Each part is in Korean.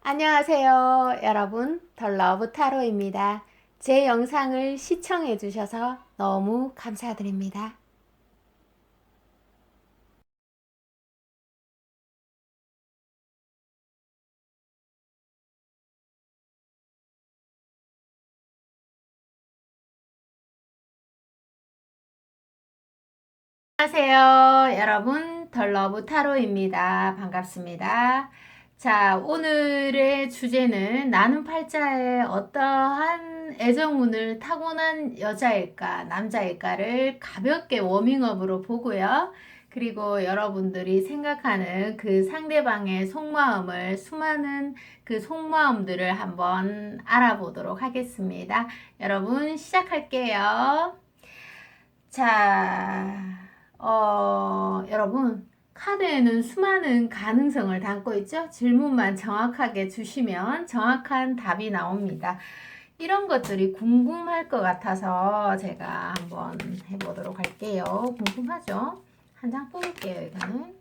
안녕하세요, 여러분. 덜러브 타로입니다. 제 영상을 시청해 주셔서 너무 감사드립니다. 안녕하세요, 여러분. 덜러브 타로입니다. 반갑습니다. 자, 오늘의 주제는 나는 팔자에 어떠한 애정운을 타고난 여자일까, 남자일까를 가볍게 워밍업으로 보고요. 그리고 여러분들이 생각하는 그 상대방의 속마음을, 수많은 그 속마음들을 한번 알아보도록 하겠습니다. 여러분, 시작할게요. 자, 여러분, 카드에는 수많은 가능성을 담고 있죠? 질문만 정확하게 주시면 정확한 답이 나옵니다. 이런 것들이 궁금할 것 같아서 제가 한번 해보도록 할게요. 궁금하죠? 한 장 뽑을게요, 이거는.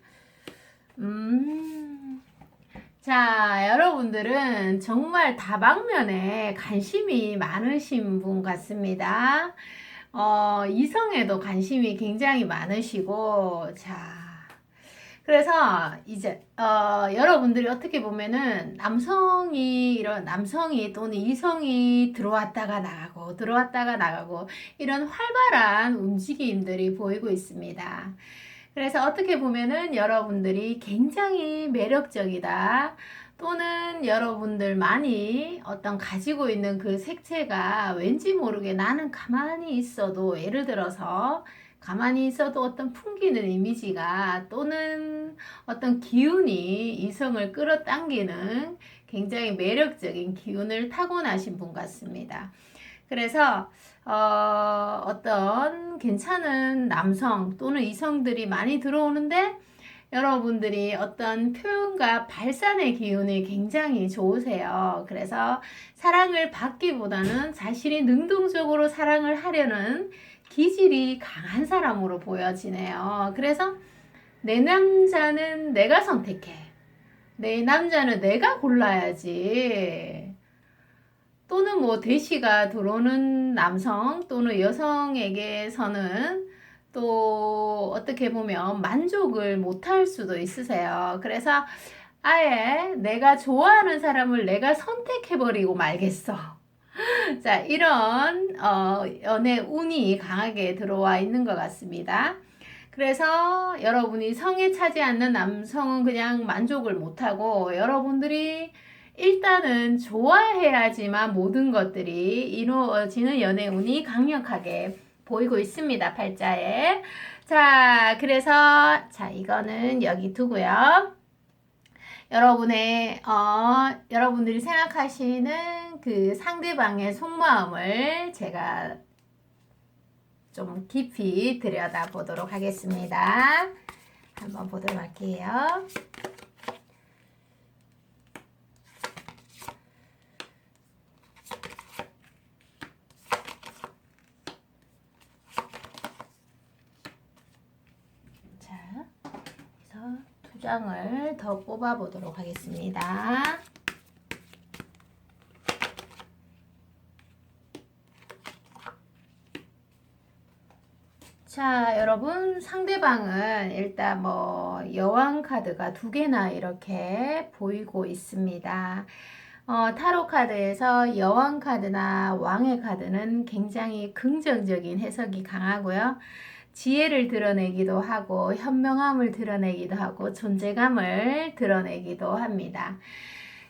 자, 여러분들은 정말 다방면에 관심이 많으신 분 같습니다. 이성에도 관심이 굉장히 많으시고, 자, 그래서 이제, 여러분들이 어떻게 보면은 남성이 또는 이성이 들어왔다가 나가고, 이런 활발한 움직임들이 보이고 있습니다. 그래서 어떻게 보면은 여러분들이 굉장히 매력적이다. 또는 여러분들만이 어떤 가지고 있는 그 색채가 왠지 모르게 나는 가만히 있어도, 예를 들어서 가만히 있어도 어떤 풍기는 이미지가, 또는 어떤 기운이 이성을 끌어당기는 굉장히 매력적인 기운을 타고나신 분 같습니다. 그래서 어떤 괜찮은 남성 또는 이성들이 많이 들어오는데, 여러분들이 어떤 표현과 발산의 기운이 굉장히 좋으세요. 그래서 사랑을 받기보다는 자신이 능동적으로 사랑을 하려는 기질이 강한 사람으로 보여지네요. 그래서 내 남자는 내가 선택해. 내 남자는 내가 골라야지. 또는 뭐 대시가 들어오는 남성 또는 여성에게서는 또 어떻게 보면 만족을 못할 수도 있으세요. 그래서 아예 내가 좋아하는 사람을 내가 선택해버리고 말겠어. 자, 이런 연애 운이 강하게 들어와 있는 것 같습니다. 그래서 여러분이 성에 차지 않는 남성은 그냥 만족을 못하고, 여러분들이 일단은 좋아해야지만 모든 것들이 이루어지는 연애 운이 강력하게 보이고 있습니다. 팔자에. 자, 그래서 자, 이거는 여기 두고요. 여러분들이 생각하시는 그 상대방의 속마음을 제가 좀 깊이 들여다보도록 하겠습니다. 한번 보도록 할게요. 자, 그래서 두 장을 더 뽑아 보도록 하겠습니다. 자, 여러분, 상대방은 일단 뭐 여왕 카드가 두 개나 이렇게 보이고 있습니다. 타로 카드에서 여왕 카드나 왕의 카드는 굉장히 긍정적인 해석이 강하고요. 지혜를 드러내기도 하고, 현명함을 드러내기도 하고, 존재감을 드러내기도 합니다.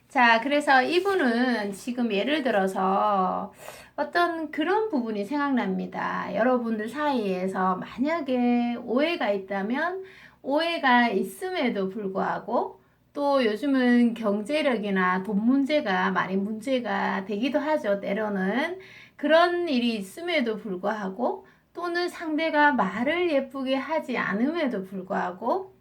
자, 그래서 이분은 지금 예를 들어서 어떤 그런 부분이 생각납니다. 여러분들 사이에서 만약에 오해가 있다면, 오해가 있음에도 불구하고, 또 요즘은 경제력이나 돈 문제가 많이 문제가 되기도 하죠. 때로는 그런 일이 있음에도 불구하고, 또는 상대가 말을 예쁘게 하지 않음에도 불구하고,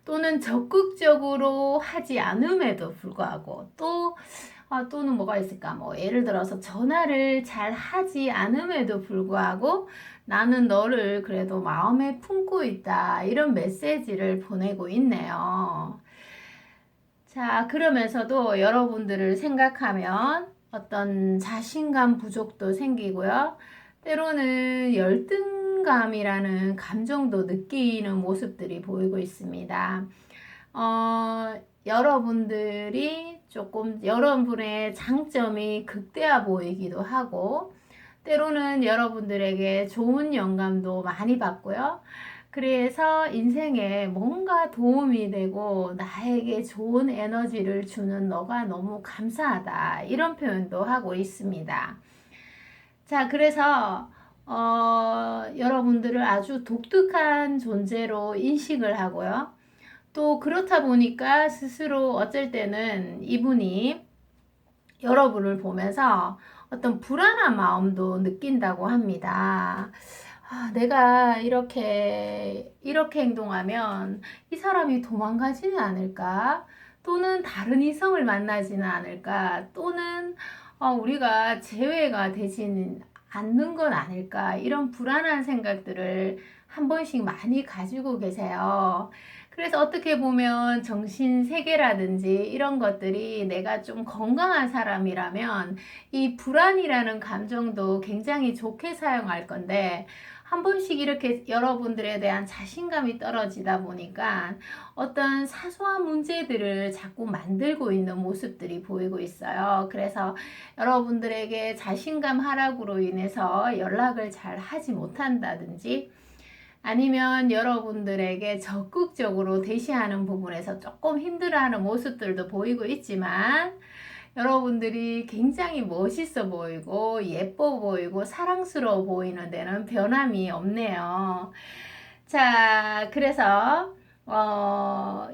또는 적극적으로 하지 않음에도 불구하고, 또는 뭐가 있을까? 뭐 예를 들어서 전화를 잘 하지 않음에도 불구하고 나는 너를 그래도 마음에 품고 있다, 이런 메시지를 보내고 있네요. 자, 그러면서도 여러분들을 생각하면 어떤 자신감 부족도 생기고요. 때로는 열등감이라는 감정도 느끼는 모습들이 보이고 있습니다. 여러분들이 조금 여러분의 장점이 극대화 보이기도 하고, 때로는 여러분들에게 좋은 영감도 많이 받고요. 그래서 인생에 뭔가 도움이 되고 나에게 좋은 에너지를 주는 너가 너무 감사하다. 이런 표현도 하고 있습니다. 자, 그래서 여러분들을 아주 독특한 존재로 인식을 하고요. 또 그렇다 보니까 스스로 어쩔 때는 이분이 여러분을 보면서 어떤 불안한 마음도 느낀다고 합니다. 내가 이렇게 행동하면 이 사람이 도망가지는 않을까? 또는 다른 이성을 만나지는 않을까? 또는 우리가 재회가 되지는 않는 건 아닐까? 이런 불안한 생각들을 한 번씩 많이 가지고 계세요. 그래서 어떻게 보면 정신세계라든지 이런 것들이 내가 좀 건강한 사람이라면 이 불안이라는 감정도 굉장히 좋게 사용할 건데, 한 번씩 이렇게 여러분들에 대한 자신감이 떨어지다 보니까 어떤 사소한 문제들을 자꾸 만들고 있는 모습들이 보이고 있어요. 그래서 여러분들에게 자신감 하락으로 인해서 연락을 잘 하지 못한다든지, 아니면 여러분들에게 적극적으로 대시하는 부분에서 조금 힘들어하는 모습들도 보이고 있지만, 여러분들이 굉장히 멋있어 보이고 예뻐 보이고 사랑스러워 보이는 데는 변함이 없네요. 자, 그래서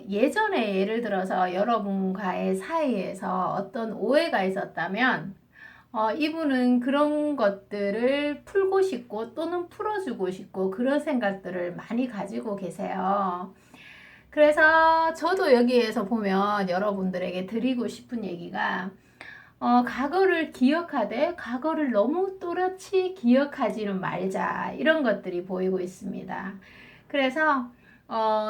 예전에 예를 들어서 여러분과의 사이에서 어떤 오해가 있었다면 이분은 그런 것들을 풀고 싶고 또는 풀어주고 싶고 그런 생각들을 많이 가지고 계세요. 그래서 저도 여기에서 보면 여러분들에게 드리고 싶은 얘기가 과거를 기억하되 과거를 너무 또렷이 기억하지는 말자, 이런 것들이 보이고 있습니다. 그래서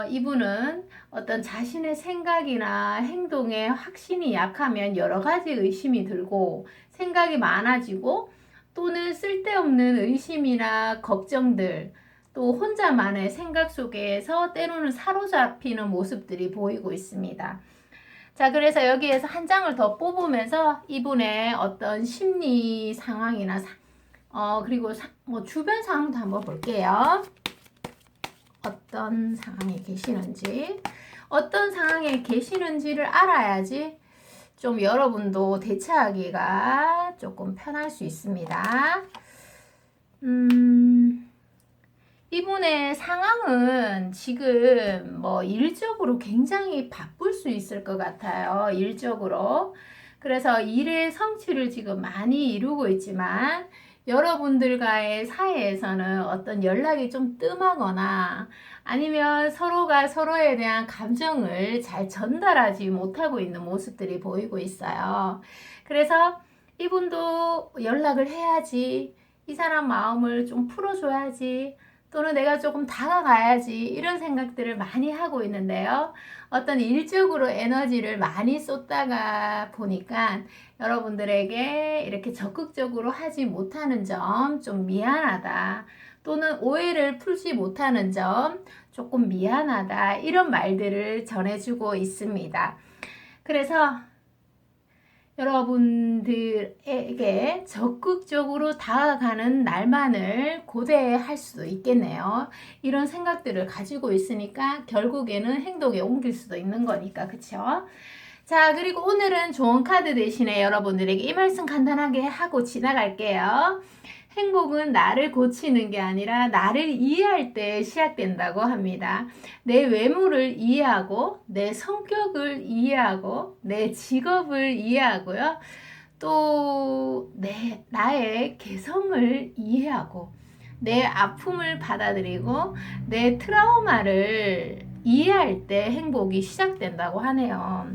이분은 어떤 자신의 생각이나 행동에 확신이 약하면 여러 가지 의심이 들고 생각이 많아지고, 또는 쓸데없는 의심이나 걱정들, 또 혼자만의 생각 속에서 때로는 사로잡히는 모습들이 보이고 있습니다. 자, 그래서 여기에서 한 장을 더 뽑으면서 이분의 어떤 심리 상황이나 그리고 뭐 주변 상황도 한번 볼게요. 어떤 상황에 계시는지를 알아야지 좀 여러분도 대처하기가 조금 편할 수 있습니다. 이분의 상황은 지금 뭐 일적으로 굉장히 바쁠 수 있을 것 같아요. 일적으로. 그래서 일의 성취를 지금 많이 이루고 있지만, 여러분들과의 사이에서는 어떤 연락이 좀 뜸하거나 아니면 서로가 서로에 대한 감정을 잘 전달하지 못하고 있는 모습들이 보이고 있어요. 그래서 이분도 연락을 해야지, 이 사람 마음을 좀 풀어줘야지, 또는 내가 조금 다가가야지, 이런 생각들을 많이 하고 있는데요. 어떤 일적으로 에너지를 많이 쏟다가 보니까 여러분들에게 이렇게 적극적으로 하지 못하는 점 좀 미안하다, 또는 오해를 풀지 못하는 점 조금 미안하다, 이런 말들을 전해주고 있습니다. 그래서 여러분들에게 적극적으로 다가가는 날만을 고대할 수도 있겠네요. 이런 생각들을 가지고 있으니까 결국에는 행동에 옮길 수도 있는 거니까, 그쵸? 자, 그리고 오늘은 좋은 카드 대신에 여러분들에게 이 말씀 간단하게 하고 지나갈게요. 행복은 나를 고치는 게 아니라 나를 이해할 때 시작된다고 합니다. 내 외모를 이해하고, 내 성격을 이해하고, 내 직업을 이해하고요. 또 나의 개성을 이해하고, 내 아픔을 받아들이고, 내 트라우마를 이해할 때 행복이 시작된다고 하네요.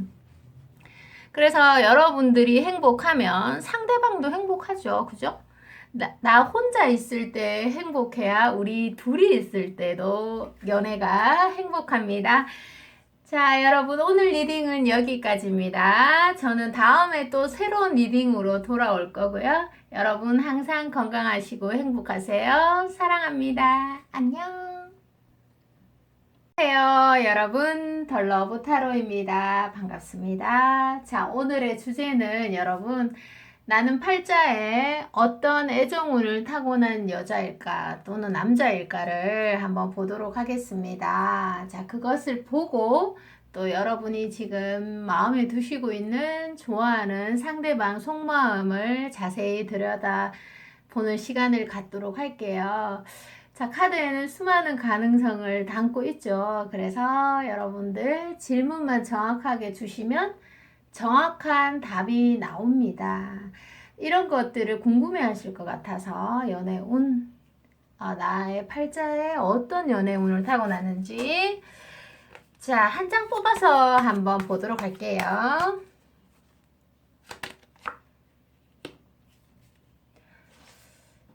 그래서 여러분들이 행복하면 상대방도 행복하죠. 그죠? 나 혼자 있을 때 행복해야 우리 둘이 있을 때도 연애가 행복합니다. 자, 여러분, 오늘 리딩은 여기까지입니다. 저는 다음에 또 새로운 리딩으로 돌아올 거고요. 여러분, 항상 건강하시고 행복하세요. 사랑합니다. 안녕. 안녕하세요, 여러분. 덜러브 타로입니다. 반갑습니다. 자, 오늘의 주제는 여러분, 나는 팔자에 어떤 애정운을 타고난 여자일까 또는 남자일까를 한번 보도록 하겠습니다. 자, 그것을 보고 또 여러분이 지금 마음에 두시고 있는 좋아하는 상대방 속마음을 자세히 들여다 보는 시간을 갖도록 할게요. 자, 카드에는 수많은 가능성을 담고 있죠. 그래서 여러분들 질문만 정확하게 주시면 정확한 답이 나옵니다. 이런 것들을 궁금해 하실 것 같아서 연애운, 나의 팔자에 어떤 연애운을 타고났는지 자, 한 장 뽑아서 한번 보도록 할게요.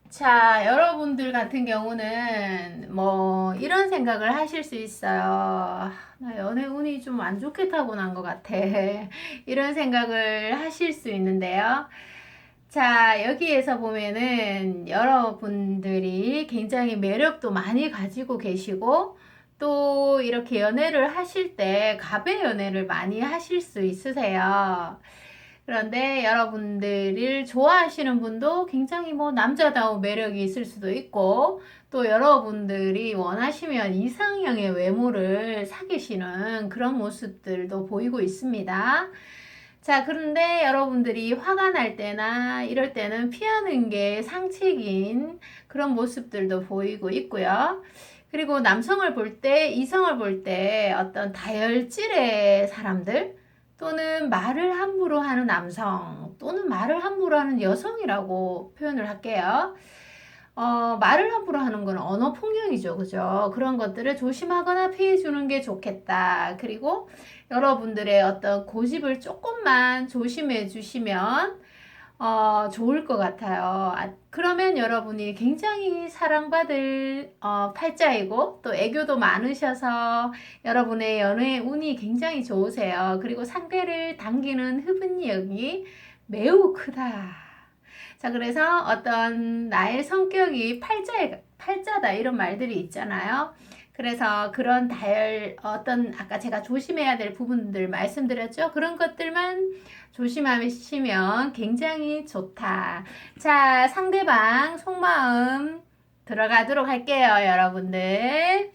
자, 여러분들 같은 경우는 뭐 이런 생각을 하실 수 있어요. 나 연애 운이 좀 안 좋게 타고난 것 같아. 이런 생각을 하실 수 있는데요. 자, 여기에서 보면은 여러분들이 굉장히 매력도 많이 가지고 계시고 또 이렇게 연애를 하실 때 갑의 연애를 많이 하실 수 있으세요. 그런데 여러분들을 좋아하시는 분도 굉장히 뭐 남자다운 매력이 있을 수도 있고 또 여러분들이 원하시면 이상형의 외모를 사귀시는 그런 모습들도 보이고 있습니다. 자, 그런데 여러분들이 화가 날 때나 이럴 때는 피하는 게 상책인 그런 모습들도 보이고 있고요. 그리고 남성을 볼 때, 이성을 볼 때 어떤 다혈질의 사람들 또는 말을 함부로 하는 남성 또는 말을 함부로 하는 여성이라고 표현을 할게요. 말을 함부로 하는 건 언어 폭력이죠. 그죠? 그런 것들을 조심하거나 피해 주는 게 좋겠다. 그리고 여러분들의 어떤 고집을 조금만 조심해 주시면 좋을 것 같아요. 그러면 여러분이 굉장히 사랑받을 팔자이고 또 애교도 많으셔서 여러분의 연애 운이 굉장히 좋으세요. 그리고 상대를 당기는 흡인력이 매우 크다. 자, 그래서 어떤 나의 성격이 팔자다 이런 말들이 있잖아요. 그래서 그런 어떤 아까 제가 조심해야 될 부분들 말씀드렸죠. 그런 것들만 조심하시면 굉장히 좋다. 자, 상대방 속마음 들어가도록 할게요, 여러분들.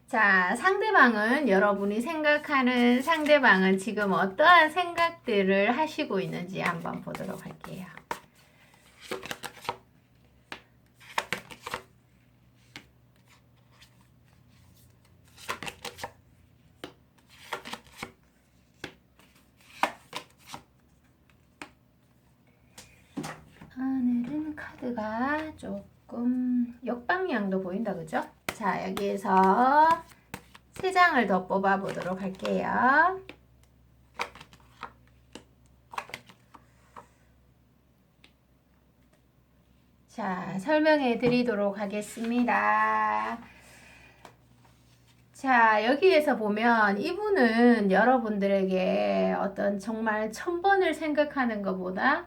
자, 상대방은 여러분이 생각하는 상대방은 지금 어떠한 생각들을 하시고 있는지 한번 보도록 할게요. 오늘은 카드가 조금 역방향도 보인다, 그죠? 자, 여기에서 3장을 더 뽑아 보도록 할게요. 자, 설명해 드리도록 하겠습니다. 자, 여기에서 보면 이분은 여러분들에게 어떤 정말 1000번을 생각하는 것보다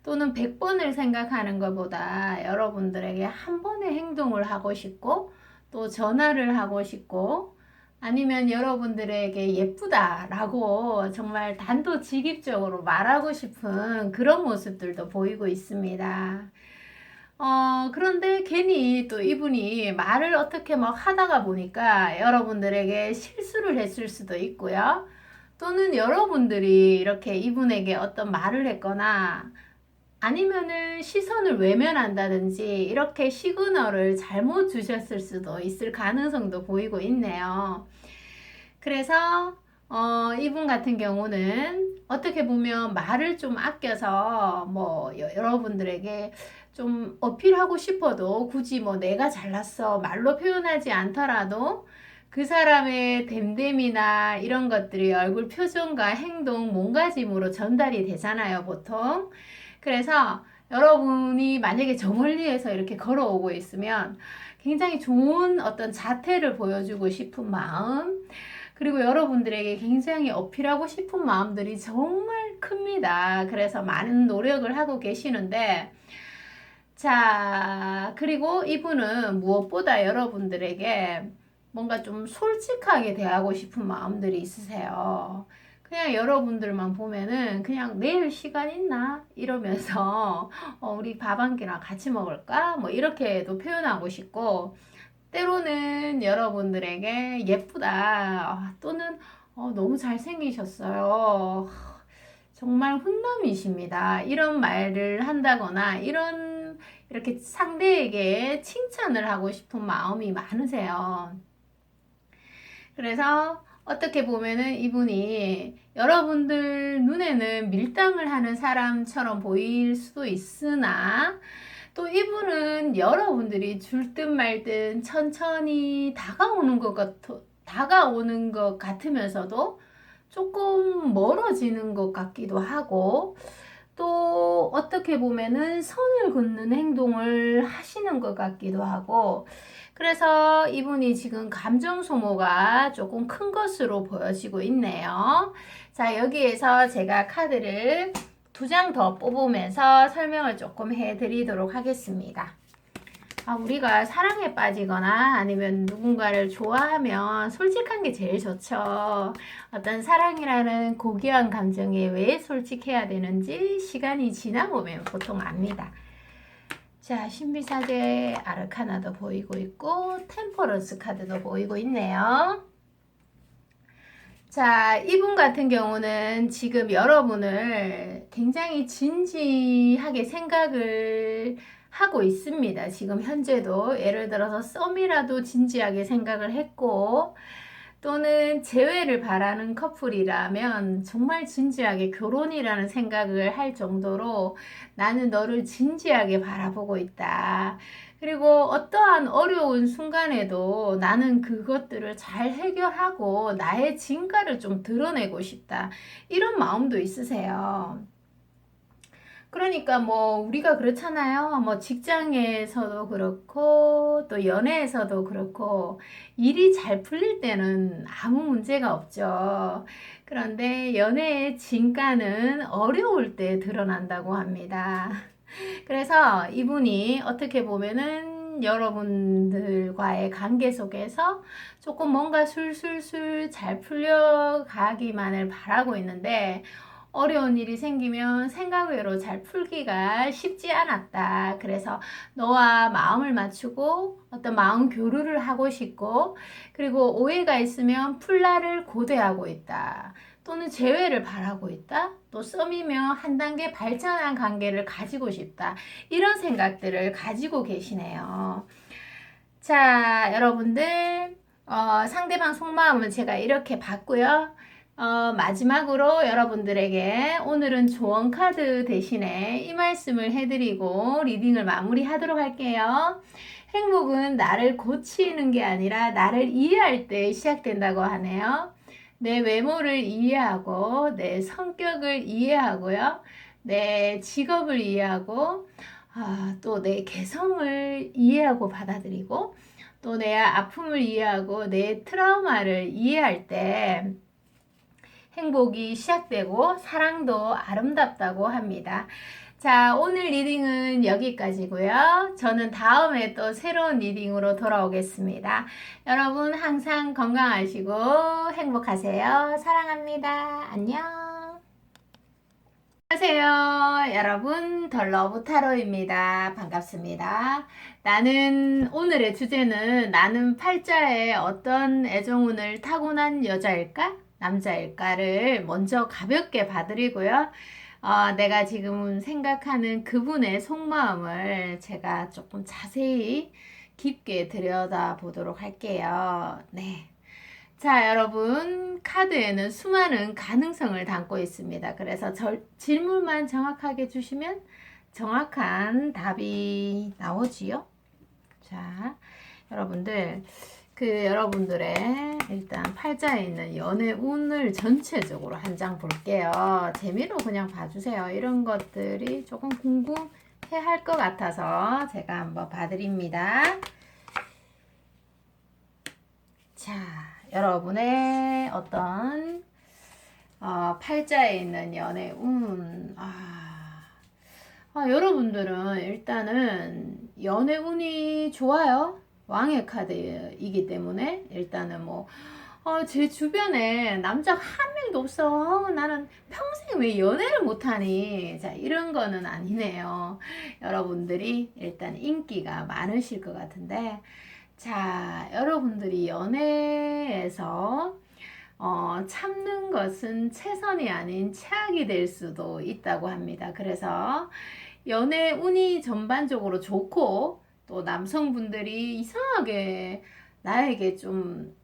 또는 100번을 생각하는 것보다 여러분들에게 한 번의 행동을 하고 싶고 또 전화를 하고 싶고 아니면 여러분들에게 예쁘다라고 정말 단도직입적으로 말하고 싶은 그런 모습들도 보이고 있습니다. 그런데 괜히 또 이분이 말을 어떻게 막 하다가 보니까 여러분들에게 실수를 했을 수도 있고요. 또는 여러분들이 이렇게 이분에게 어떤 말을 했거나 아니면은 시선을 외면한다든지 이렇게 시그널을 잘못 주셨을 수도 있을 가능성도 보이고 있네요. 그래서 이분 같은 경우는 어떻게 보면 말을 좀 아껴서 뭐 여러분들에게 좀 어필하고 싶어도 굳이 뭐 내가 잘났어 말로 표현하지 않더라도 그 사람의 됨됨이나 이런 것들이 얼굴 표정과 행동, 몸가짐으로 전달이 되잖아요, 보통. 그래서 여러분이 만약에 저 멀리에서 이렇게 걸어오고 있으면 굉장히 좋은 어떤 자태를 보여주고 싶은 마음, 그리고 여러분들에게 굉장히 어필하고 싶은 마음들이 정말 큽니다. 그래서 많은 노력을 하고 계시는데, 자, 그리고 이분은 무엇보다 여러분들에게 뭔가 좀 솔직하게 대하고 싶은 마음들이 있으세요. 그냥 여러분들만 보면은 그냥 내일 시간 있나? 이러면서 우리 밥 한 끼나 같이 먹을까? 뭐 이렇게도 표현하고 싶고, 때로는 여러분들에게 예쁘다 또는 너무 잘생기셨어요. 정말 훈남이십니다. 이런 말을 한다거나 이렇게 상대에게 칭찬을 하고 싶은 마음이 많으세요. 그래서 어떻게 보면은 이분이 여러분들 눈에는 밀당을 하는 사람처럼 보일 수도 있으나, 또 이분은 여러분들이 줄 듯 말 듯 천천히 다가오는 것 같으면서도 조금 멀어지는 것 같기도 하고, 또 어떻게 보면은 선을 긋는 행동을 하시는 것 같기도 하고, 그래서 이분이 지금 감정 소모가 조금 큰 것으로 보여지고 있네요. 자, 여기에서 제가 카드를 2장 더 뽑으면서 설명을 조금 해드리도록 하겠습니다. 우리가 사랑에 빠지거나 아니면 누군가를 좋아하면 솔직한 게 제일 좋죠. 어떤 사랑이라는 고귀한 감정에 왜 솔직해야 되는지 시간이 지나보면 보통 압니다. 자, 신비사제 아르카나도 보이고 있고 템퍼런스 카드도 보이고 있네요. 자, 이분 같은 경우는 지금 여러분을 굉장히 진지하게 생각을 하고 있습니다. 지금 현재도 예를 들어서 썸이라도 진지하게 생각을 했고, 또는 재회를 바라는 커플이라면 정말 진지하게 결혼이라는 생각을 할 정도로 나는 너를 진지하게 바라보고 있다. 그리고 어떠한 어려운 순간에도 나는 그것들을 잘 해결하고 나의 진가를 좀 드러내고 싶다. 이런 마음도 있으세요. 그러니까 뭐 우리가 그렇잖아요. 뭐 직장에서도 그렇고 또 연애에서도 그렇고 일이 잘 풀릴 때는 아무 문제가 없죠. 그런데 연애의 진가는 어려울 때 드러난다고 합니다. 그래서 이분이 어떻게 보면은 여러분들과의 관계 속에서 조금 뭔가 술술술 잘 풀려가기만을 바라고 있는데, 어려운 일이 생기면 생각 외로 잘 풀기가 쉽지 않았다. 그래서 너와 마음을 맞추고 어떤 마음 교류를 하고 싶고, 그리고 오해가 있으면 풀라를 고대하고 있다. 또는 재회를 바라고 있다. 또 썸이면 한 단계 발전한 관계를 가지고 싶다. 이런 생각들을 가지고 계시네요. 자, 여러분들 상대방 속마음은 제가 이렇게 봤고요. 마지막으로 여러분들에게 오늘은 조언 카드 대신에 이 말씀을 해드리고 리딩을 마무리하도록 할게요. 행복은 나를 고치는 게 아니라 나를 이해할 때 시작된다고 하네요. 내 외모를 이해하고 내 성격을 이해하고요. 내 직업을 이해하고 또 내 개성을 이해하고 받아들이고 또 내 아픔을 이해하고 내 트라우마를 이해할 때 행복이 시작되고 사랑도 아름답다고 합니다. 자, 오늘 리딩은 여기까지고요. 저는 다음에 또 새로운 리딩으로 돌아오겠습니다. 여러분 항상 건강하시고 행복하세요. 사랑합니다. 안녕. 안녕하세요. 여러분, 덜러브 타로입니다. 반갑습니다. 오늘의 주제는 나는 팔자에 어떤 애정운을 타고난 여자일까? 남자일까를 먼저 가볍게 봐드리고요. 내가 지금 생각하는 그분의 속마음을 제가 조금 자세히 깊게 들여다보도록 할게요. 네. 자, 여러분, 카드에는 수많은 가능성을 담고 있습니다. 그래서 질문만 정확하게 주시면 정확한 답이 나오지요. 자, 여러분들, 여러분들의 일단 팔자에 있는 연애 운을 전체적으로 한 장 볼게요. 재미로 그냥 봐주세요. 이런 것들이 조금 궁금해 할 것 같아서 제가 한번 봐드립니다. 자, 여러분의 어떤 팔자에 있는 연애 운. 여러분들은 일단은 연애 운이 좋아요. 왕의 카드이기 때문에 일단은 제 주변에 남자가 한 명도 없어. 나는 평생 왜 연애를 못하니? 자, 이런 거는 아니네요. 여러분들이 일단 인기가 많으실 것 같은데, 자, 여러분들이 연애에서 참는 것은 최선이 아닌 최악이 될 수도 있다고 합니다. 그래서 연애 운이 전반적으로 좋고, 또 남성분들이 이상하게 나에게 좀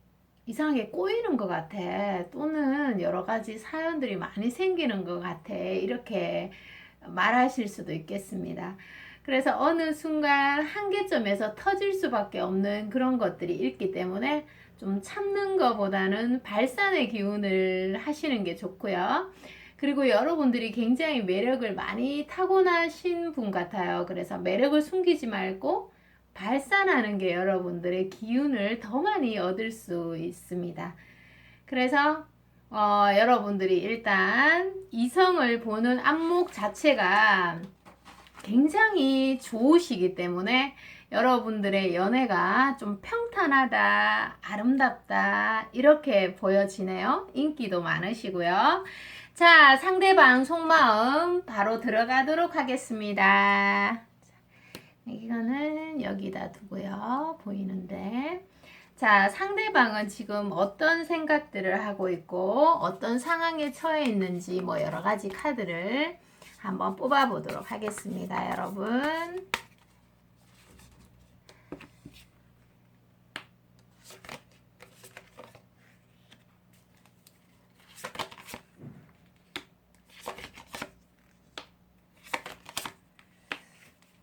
이상하게 꼬이는 것 같아. 또는 여러 가지 사연들이 많이 생기는 것 같아. 이렇게 말하실 수도 있겠습니다. 그래서 어느 순간 한계점에서 터질 수밖에 없는 그런 것들이 있기 때문에 좀 참는 것보다는 발산의 기운을 하시는 게 좋고요. 그리고 여러분들이 굉장히 매력을 많이 타고나신 분 같아요. 그래서 매력을 숨기지 말고 발산하는 게 여러분들의 기운을 더 많이 얻을 수 있습니다. 그래서 여러분들이 일단 이성을 보는 안목 자체가 굉장히 좋으시기 때문에 여러분들의 연애가 좀 평탄하다, 아름답다 이렇게 보여지네요. 인기도 많으시고요. 자, 상대방 속마음 바로 들어가도록 하겠습니다. 이거는 여기다 두고요. 보이는데. 자, 상대방은 지금 어떤 생각들을 하고 있고 어떤 상황에 처해 있는지 여러 가지 카드를 한번 뽑아 보도록 하겠습니다, 여러분.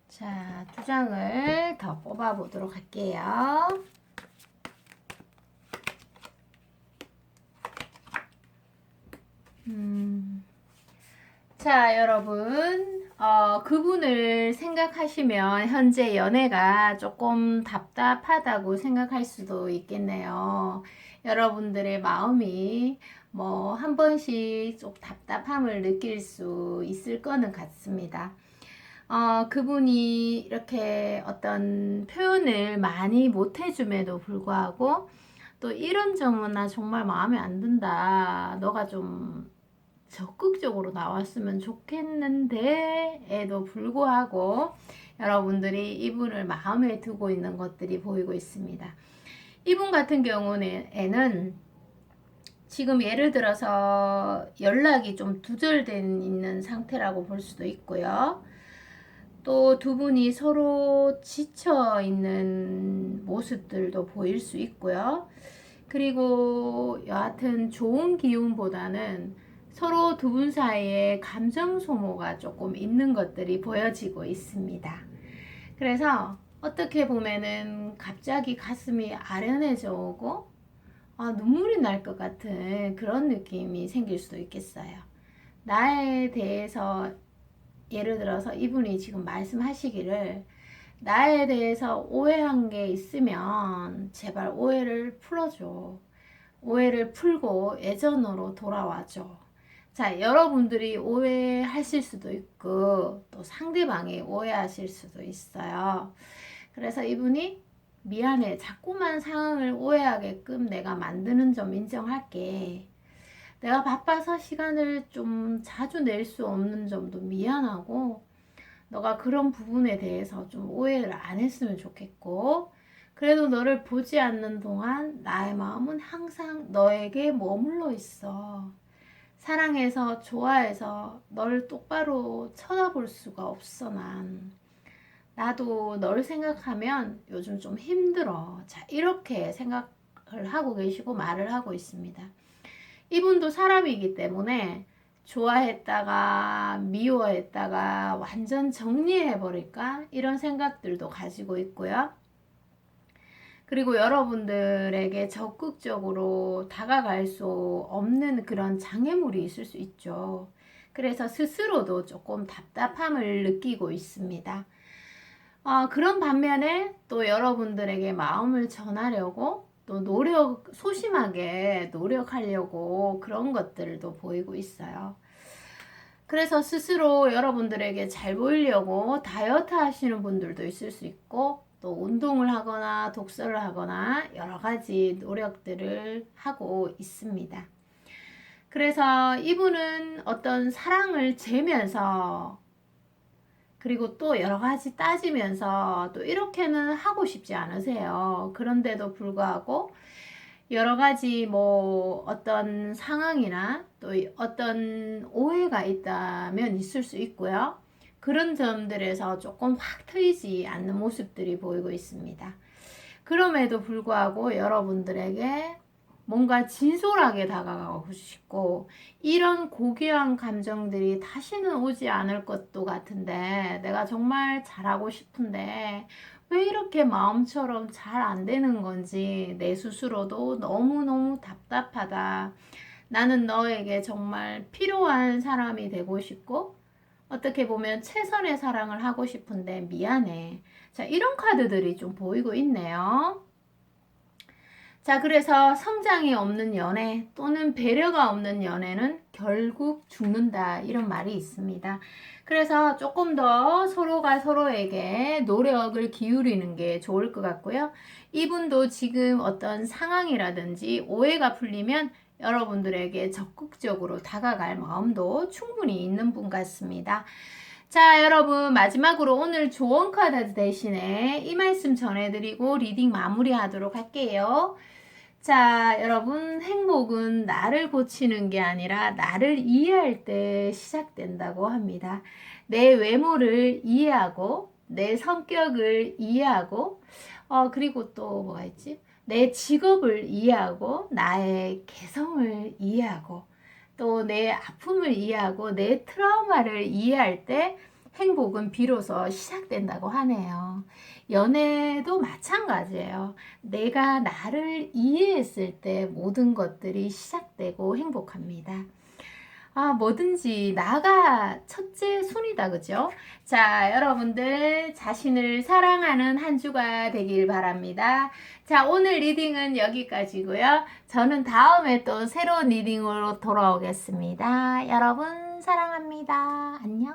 자, 두 장을 더 뽑아 보도록 할게요. 자, 여러분, 그분을 생각하시면 현재 연애가 조금 답답하다고 생각할 수도 있겠네요. 여러분들의 마음이 한 번씩 좀 답답함을 느낄 수 있을 거는 같습니다. 그분이 이렇게 어떤 표현을 많이 못 해줌에도 불구하고 또 이런 점은 나 정말 마음에 안 든다. 너가 좀 적극적으로 나왔으면 좋겠는데 에도 불구하고 여러분들이 이분을 마음에 두고 있는 것들이 보이고 있습니다. 이분 같은 경우에는 지금 예를 들어서 연락이 좀 두절된 있는 상태라고 볼 수도 있고요. 또 두 분이 서로 지쳐 있는 모습들도 보일 수 있고요. 그리고 여하튼 좋은 기운보다는 서로 두 분 사이에 감정 소모가 조금 있는 것들이 보여지고 있습니다. 그래서 어떻게 보면은 갑자기 가슴이 아련해져 오고 눈물이 날 것 같은 그런 느낌이 생길 수도 있겠어요. 나에 대해서 예를 들어서 이분이 지금 말씀하시기를 나에 대해서 오해한 게 있으면 제발 오해를 풀어줘. 오해를 풀고 예전으로 돌아와줘. 자, 여러분들이 오해하실 수도 있고 또 상대방이 오해하실 수도 있어요. 그래서 이분이 미안해. 자꾸만 상황을 오해하게끔 내가 만드는 점 인정할게. 내가 바빠서 시간을 좀 자주 낼 수 없는 점도 미안하고 너가 그런 부분에 대해서 좀 오해를 안 했으면 좋겠고 그래도 너를 보지 않는 동안 나의 마음은 항상 너에게 머물러 있어. 사랑해서 좋아해서 널 똑바로 쳐다볼 수가 없어 난. 나도 널 생각하면 요즘 좀 힘들어. 자, 이렇게 생각을 하고 계시고 말을 하고 있습니다. 이분도 사람이기 때문에 좋아했다가 미워했다가 완전 정리해버릴까? 이런 생각들도 가지고 있고요. 그리고 여러분들에게 적극적으로 다가갈 수 없는 그런 장애물이 있을 수 있죠. 그래서 스스로도 조금 답답함을 느끼고 있습니다. 그런 반면에 또 여러분들에게 마음을 전하려고 또 소심하게 노력하려고 그런 것들도 보이고 있어요. 그래서 스스로 여러분들에게 잘 보이려고 다이어트 하시는 분들도 있을 수 있고, 또 운동을 하거나 독서를 하거나 여러 가지 노력들을 하고 있습니다. 그래서 이분은 어떤 사랑을 재면서, 그리고 또 여러 가지 따지면서 또 이렇게는 하고 싶지 않으세요. 그런데도 불구하고 여러 가지 뭐 어떤 상황이나 또 어떤 오해가 있다면 있을 수 있고요. 그런 점들에서 조금 확 트이지 않는 모습들이 보이고 있습니다. 그럼에도 불구하고 여러분들에게 뭔가 진솔하게 다가가고 싶고, 이런 고귀한 감정들이 다시는 오지 않을 것도 같은데, 내가 정말 잘하고 싶은데 왜 이렇게 마음처럼 잘 안 되는 건지 내 스스로도 너무너무 답답하다. 나는 너에게 정말 필요한 사람이 되고 싶고, 어떻게 보면 최선의 사랑을 하고 싶은데 미안해. 자, 이런 카드들이 좀 보이고 있네요. 자, 그래서 성장이 없는 연애 또는 배려가 없는 연애는 결국 죽는다, 이런 말이 있습니다. 그래서 조금 더 서로가 서로에게 노력을 기울이는 게 좋을 것 같고요. 이분도 지금 어떤 상황이라든지 오해가 풀리면 여러분들에게 적극적으로 다가갈 마음도 충분히 있는 분 같습니다. 자, 여러분, 마지막으로 오늘 조언 카드 대신에 이 말씀 전해드리고 리딩 마무리하도록 할게요. 자, 여러분, 행복은 나를 고치는 게 아니라 나를 이해할 때 시작된다고 합니다. 내 외모를 이해하고, 내 성격을 이해하고, 그리고 또 뭐가 있지? 내 직업을 이해하고, 나의 개성을 이해하고, 또 내 아픔을 이해하고, 내 트라우마를 이해할 때 행복은 비로소 시작된다고 하네요. 연애도 마찬가지예요. 내가 나를 이해했을 때 모든 것들이 시작되고 행복합니다. 뭐든지 나가 첫째 순위다, 그죠? 자, 여러분들 자신을 사랑하는 한 주가 되길 바랍니다. 자, 오늘 리딩은 여기까지고요. 저는 다음에 또 새로운 리딩으로 돌아오겠습니다. 여러분 사랑합니다. 안녕.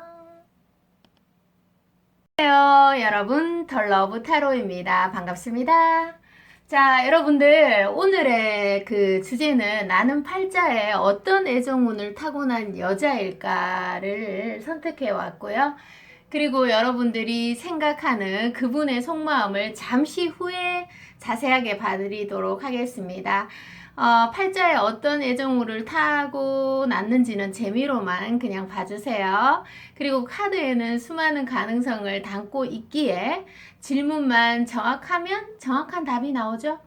안녕하세요, 여러분. 덜러브 타로입니다. 반갑습니다. 자, 여러분들, 오늘의 그 주제는 나는 팔자에 어떤 애정운을 타고난 여자일까를 선택해 왔고요. 그리고 여러분들이 생각하는 그분의 속마음을 잠시 후에 자세하게 봐드리도록 하겠습니다. 팔자에 어떤 애정운을 타고 났는지는 재미로만 그냥 봐주세요. 그리고 카드에는 수많은 가능성을 담고 있기에 질문만 정확하면 정확한 답이 나오죠.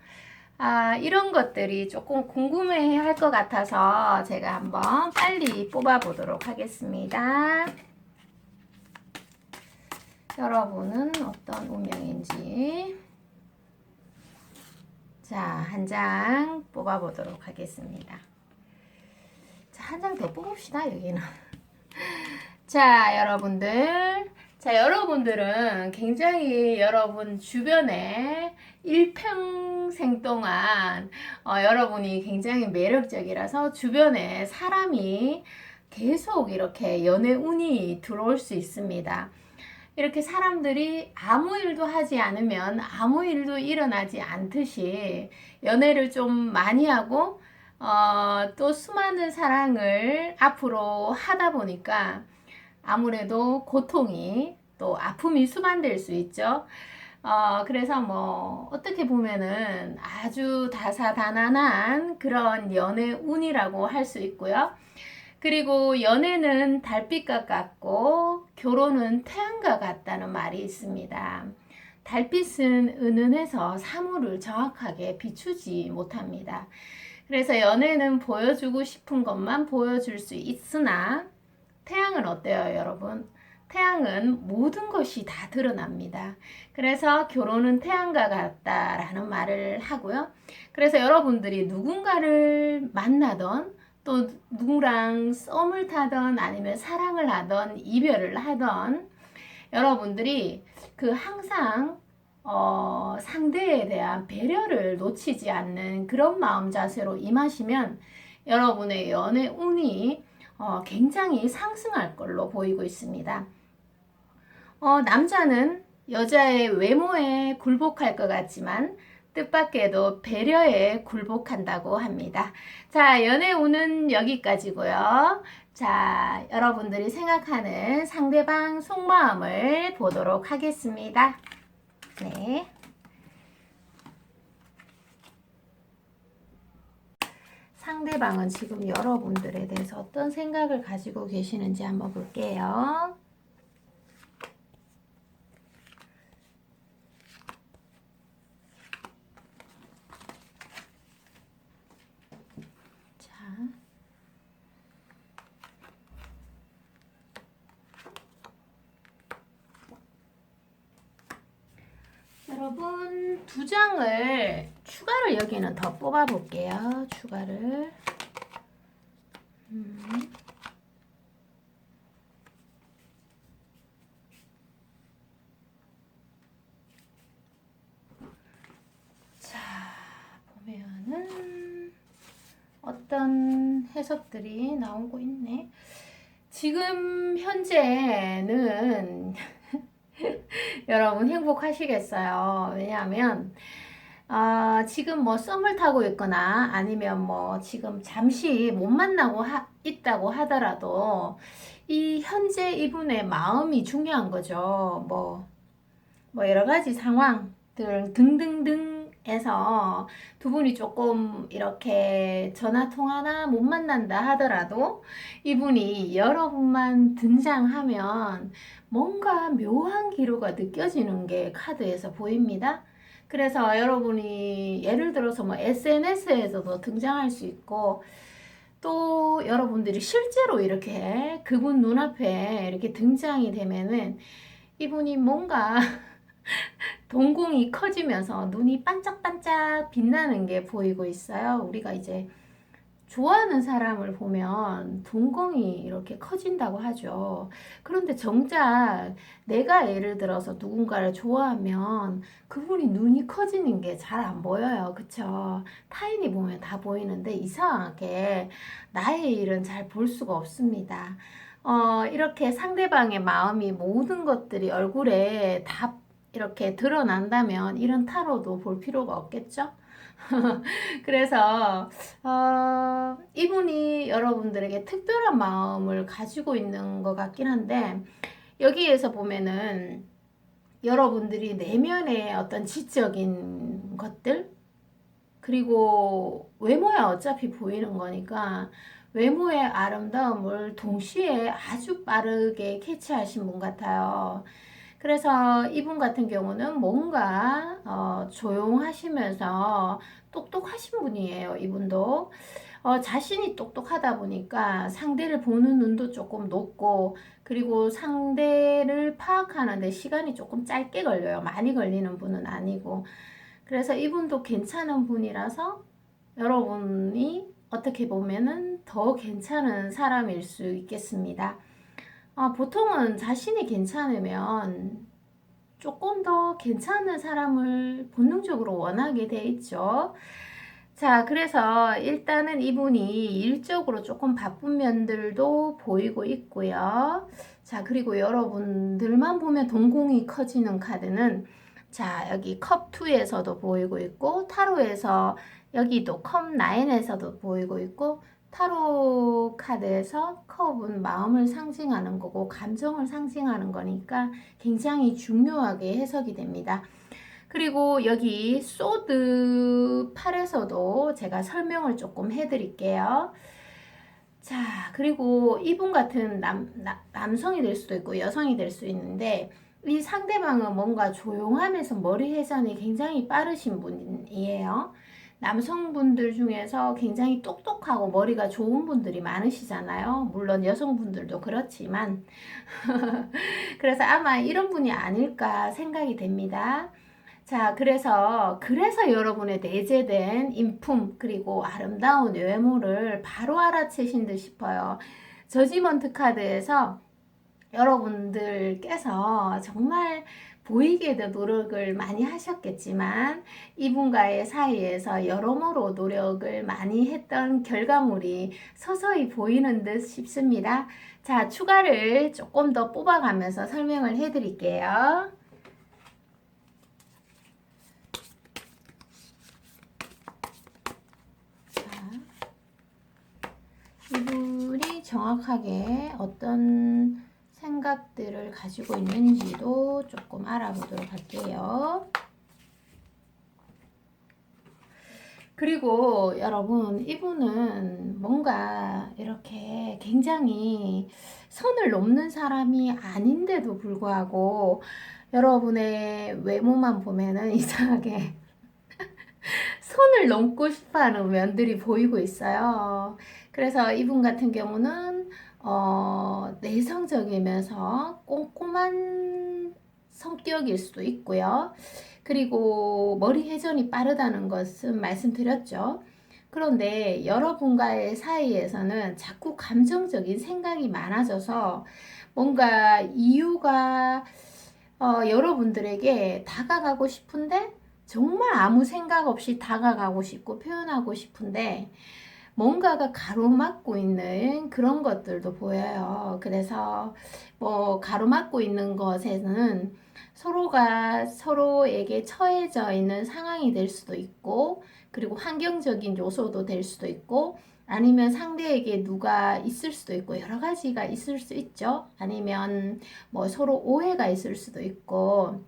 이런 것들이 조금 궁금해 할 것 같아서 제가 한번 빨리 뽑아 보도록 하겠습니다. 여러분은 어떤 운명인지. 자, 한 장 뽑아보도록 하겠습니다. 자, 한 장 더 뽑읍시다, 여기는. 자, 여러분들은 굉장히 여러분 주변에 일평생 동안 여러분이 굉장히 매력적이라서 주변에 사람이 계속 이렇게 연애 운이 들어올 수 있습니다. 이렇게 사람들이 아무 일도 하지 않으면 아무 일도 일어나지 않듯이 연애를 좀 많이 하고 또 수많은 사랑을 앞으로 하다 보니까 아무래도 고통이 또 아픔이 수반될 수 있죠. 그래서 뭐 어떻게 보면은 아주 다사다난한 그런 연애 운이라고 할 수 있고요. 그리고 연애는 달빛과 같고 결혼은 태양과 같다는 말이 있습니다. 달빛은 은은해서 사물을 정확하게 비추지 못합니다. 그래서 연애는 보여주고 싶은 것만 보여줄 수 있으나 태양은 어때요, 여러분? 태양은 모든 것이 다 드러납니다. 그래서 결혼은 태양과 같다라는 말을 하고요. 그래서 여러분들이 누군가를 만나던 또 누구랑 썸을 타던 아니면 사랑을 하던 이별을 하던 여러분들이 그 항상 상대에 대한 배려를 놓치지 않는 그런 마음 자세로 임하시면 여러분의 연애 운이 굉장히 상승할 걸로 보이고 있습니다. 남자는 여자의 외모에 굴복할 것 같지만 뜻밖에도 배려에 굴복한다고 합니다. 자, 연애 운은 여기까지고요. 자, 여러분들이 생각하는 상대방 속마음을 보도록 하겠습니다. 네. 상대방은 지금 여러분들에 대해서 어떤 생각을 가지고 계시는지 한번 볼게요. 여러분, 두 장을 추가를 여기는 더 뽑아 볼게요. 추가를. 자, 보면은 어떤 해석들이 나오고 있네. 지금 현재는 여러분 행복하시겠어요. 왜냐하면 지금 뭐 썸을 타고 있거나 아니면 뭐 지금 잠시 못 만나고 있다고 하더라도 이 현재 이분의 마음이 중요한 거죠. 뭐 여러 가지 상황들 등등등 해서 두 분이 조금 이렇게 전화 통화나 못 만난다 하더라도 이분이 여러분만 등장하면 뭔가 묘한 기류가 느껴지는 게 카드에서 보입니다. 그래서 여러분이 예를 들어서 뭐 SNS에서도 등장할 수 있고 또 여러분들이 실제로 이렇게 그분 눈앞에 이렇게 등장이 되면은 이분이 뭔가 동공이 커지면서 눈이 반짝반짝 빛나는 게 보이고 있어요. 우리가 이제 좋아하는 사람을 보면 동공이 이렇게 커진다고 하죠. 그런데 정작 내가 예를 들어서 누군가를 좋아하면 그분이 눈이 커지는 게 잘 안 보여요. 그쵸? 타인이 보면 다 보이는데 이상하게 나의 일은 잘 볼 수가 없습니다. 이렇게 상대방의 마음이 모든 것들이 얼굴에 다 이렇게 드러난다면 이런 타로도 볼 필요가 없겠죠? 그래서 이분이 여러분들에게 특별한 마음을 가지고 있는 것 같긴 한데 여기에서 보면은 여러분들이 내면의 어떤 지적인 것들 그리고 외모야 어차피 보이는 거니까 외모의 아름다움을 동시에 아주 빠르게 캐치하신 분 같아요. 그래서 이분 같은 경우는 뭔가 조용하시면서 똑똑하신 분이에요. 이분도 자신이 똑똑하다 보니까 상대를 보는 눈도 조금 높고 그리고 상대를 파악하는데 시간이 조금 짧게 걸려요. 많이 걸리는 분은 아니고 그래서 이분도 괜찮은 분이라서 여러분이 어떻게 보면은 더 괜찮은 사람일 수 있겠습니다. 보통은 자신이 괜찮으면 조금 더 괜찮은 사람을 본능적으로 원하게 돼 있죠. 자, 그래서 일단은 이분이 일적으로 조금 바쁜 면들도 보이고 있고요. 자, 그리고 여러분들만 보면 동공이 커지는 카드는 자, 여기 컵2에서도 보이고 있고 타로에서 여기도 컵9에서도 보이고 있고 타로 카드에서 컵은 마음을 상징하는 거고 감정을 상징하는 거니까 굉장히 중요하게 해석이 됩니다. 그리고 여기 소드 8에서도 제가 설명을 조금 해드릴게요. 자, 그리고 이분 같은 남성이 될 수도 있고 여성이 될 수 있는데 이 상대방은 뭔가 조용하면서 머리 회전이 굉장히 빠르신 분이에요. 남성분들 중에서 굉장히 똑똑하고 머리가 좋은 분들이 많으시잖아요. 물론 여성분들도 그렇지만 그래서 아마 이런 분이 아닐까 생각이 됩니다. 자, 그래서 여러분의 내재된 인품 그리고 아름다운 외모를 바로 알아채신 듯 싶어요. 저지먼트 카드에서 여러분들께서 정말 보이게도 노력을 많이 하셨겠지만 이분과의 사이에서 여러모로 노력을 많이 했던 결과물이 서서히 보이는 듯 싶습니다. 자, 추가를 조금 더 뽑아가면서 설명을 해드릴게요. 이분이 정확하게 어떤 생각들을 가지고 있는지도 조금 알아보도록 할게요. 그리고 여러분, 이분은 뭔가 이렇게 굉장히 선을 넘는 사람이 아닌데도 불구하고 여러분의 외모만 보면은 이상하게 선을 넘고 싶어하는 면들이 보이고 있어요. 그래서 이분 같은 경우는 내성적이면서 꼼꼼한 성격일 수도 있고요. 그리고 머리 회전이 빠르다는 것은 말씀드렸죠. 그런데 여러분과의 사이에서는 자꾸 감정적인 생각이 많아져서 뭔가 이유가 여러분들에게 다가가고 싶은데 정말 아무 생각 없이 다가가고 싶고 표현하고 싶은데 뭔가가 가로막고 있는 그런 것들도 보여요. 그래서 뭐 가로막고 있는 것에는 서로가 서로에게 처해져 있는 상황이 될 수도 있고, 그리고 환경적인 요소도 될 수도 있고, 아니면 상대에게 누가 있을 수도 있고, 여러 가지가 있을 수 있죠. 아니면 뭐 서로 오해가 있을 수도 있고.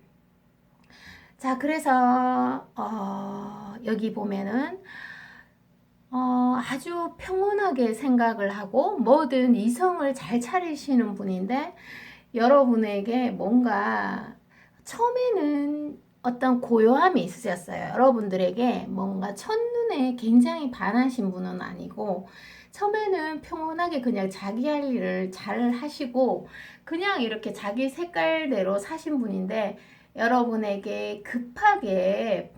자, 그래서 여기 보면은 아주 평온하게 생각을 하고 뭐든 이성을 잘 차리시는 분인데 여러분에게 뭔가 처음에는 어떤 고요함이 있으셨어요. 여러분들에게 뭔가 첫눈에 굉장히 반하신 분은 아니고 처음에는 평온하게 그냥 자기 할 일을 잘 하시고 그냥 이렇게 자기 색깔대로 사신 분인데 여러분에게 급하게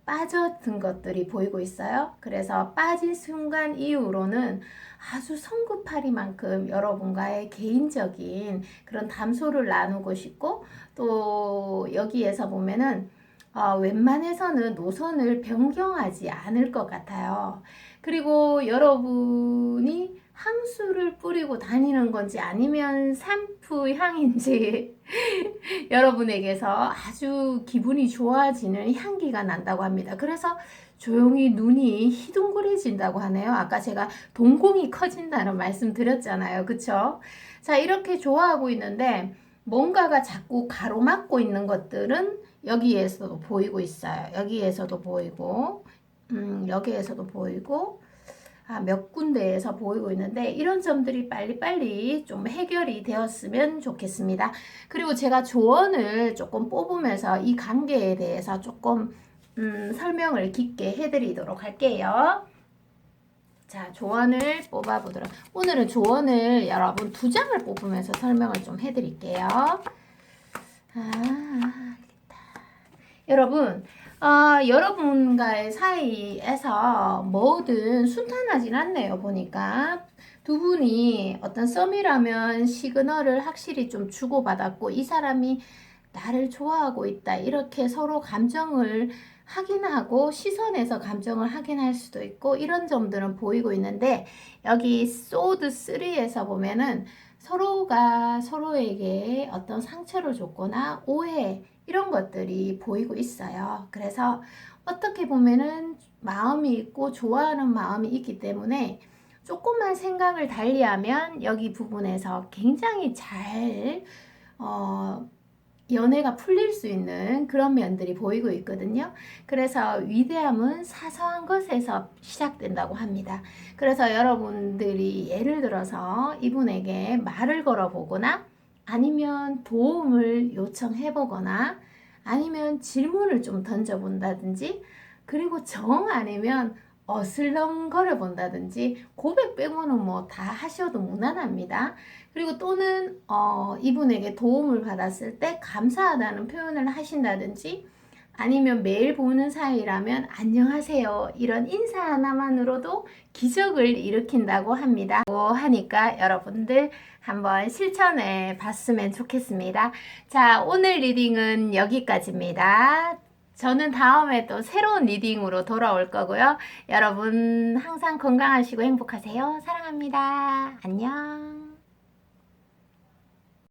빠져든 것들이 보이고 있어요. 그래서 빠진 순간 이후로는 아주 성급하리만큼 여러분과의 개인적인 그런 담소를 나누고 싶고 또 여기에서 보면은 웬만해서는 노선을 변경하지 않을 것 같아요. 그리고 여러분이 향수를 뿌리고 다니는 건지 아니면 샴푸 향인지 여러분에게서 아주 기분이 좋아지는 향기가 난다고 합니다. 그래서 조용히 눈이 희둥그레진다고 하네요. 아까 제가 동공이 커진다는 말씀 드렸잖아요. 그쵸? 자, 이렇게 좋아하고 있는데 뭔가가 자꾸 가로막고 있는 것들은 여기에서도 보이고 있어요. 여기에서도 보이고, 여기에서도 보이고, 몇 군데에서 보이고 있는데 이런 점들이 빨리빨리 좀 해결이 되었으면 좋겠습니다. 그리고 제가 조언을 조금 뽑으면서 이 관계에 대해서 조금 설명을 깊게 해드리도록 할게요. 자, 조언을 뽑아보도록. 오늘은 조언을 여러분 2장을 뽑으면서 설명을 좀 해드릴게요. 여러분, 여러분과의 사이에서 뭐든 순탄하진 않네요, 보니까. 두 분이 어떤 썸이라면 시그널을 확실히 좀 주고받았고, 이 사람이 나를 좋아하고 있다. 이렇게 서로 감정을 확인하고, 시선에서 감정을 확인할 수도 있고, 이런 점들은 보이고 있는데, 여기 소드 3에서 보면은 서로가 서로에게 어떤 상처를 줬거나, 오해, 이런 것들이 보이고 있어요. 그래서 어떻게 보면은 마음이 있고 좋아하는 마음이 있기 때문에 조금만 생각을 달리하면 여기 부분에서 굉장히 잘 연애가 풀릴 수 있는 그런 면들이 보이고 있거든요. 그래서 위대함은 사소한 것에서 시작된다고 합니다. 그래서 여러분들이 예를 들어서 이분에게 말을 걸어보거나 아니면 도움을 요청해 보거나 아니면 질문을 좀 던져본다든지 그리고 정 아니면 어슬렁거려 본다든지 고백 빼고는 뭐 다 하셔도 무난합니다. 그리고 또는 이분에게 도움을 받았을 때 감사하다는 표현을 하신다든지 아니면 매일 보는 사이라면 안녕하세요. 이런 인사 하나만으로도 기적을 일으킨다고 합니다. 하니까 여러분들 한번 실천해 봤으면 좋겠습니다. 자, 오늘 리딩은 여기까지입니다. 저는 다음에 또 새로운 리딩으로 돌아올 거고요. 여러분 항상 건강하시고 행복하세요. 사랑합니다. 안녕.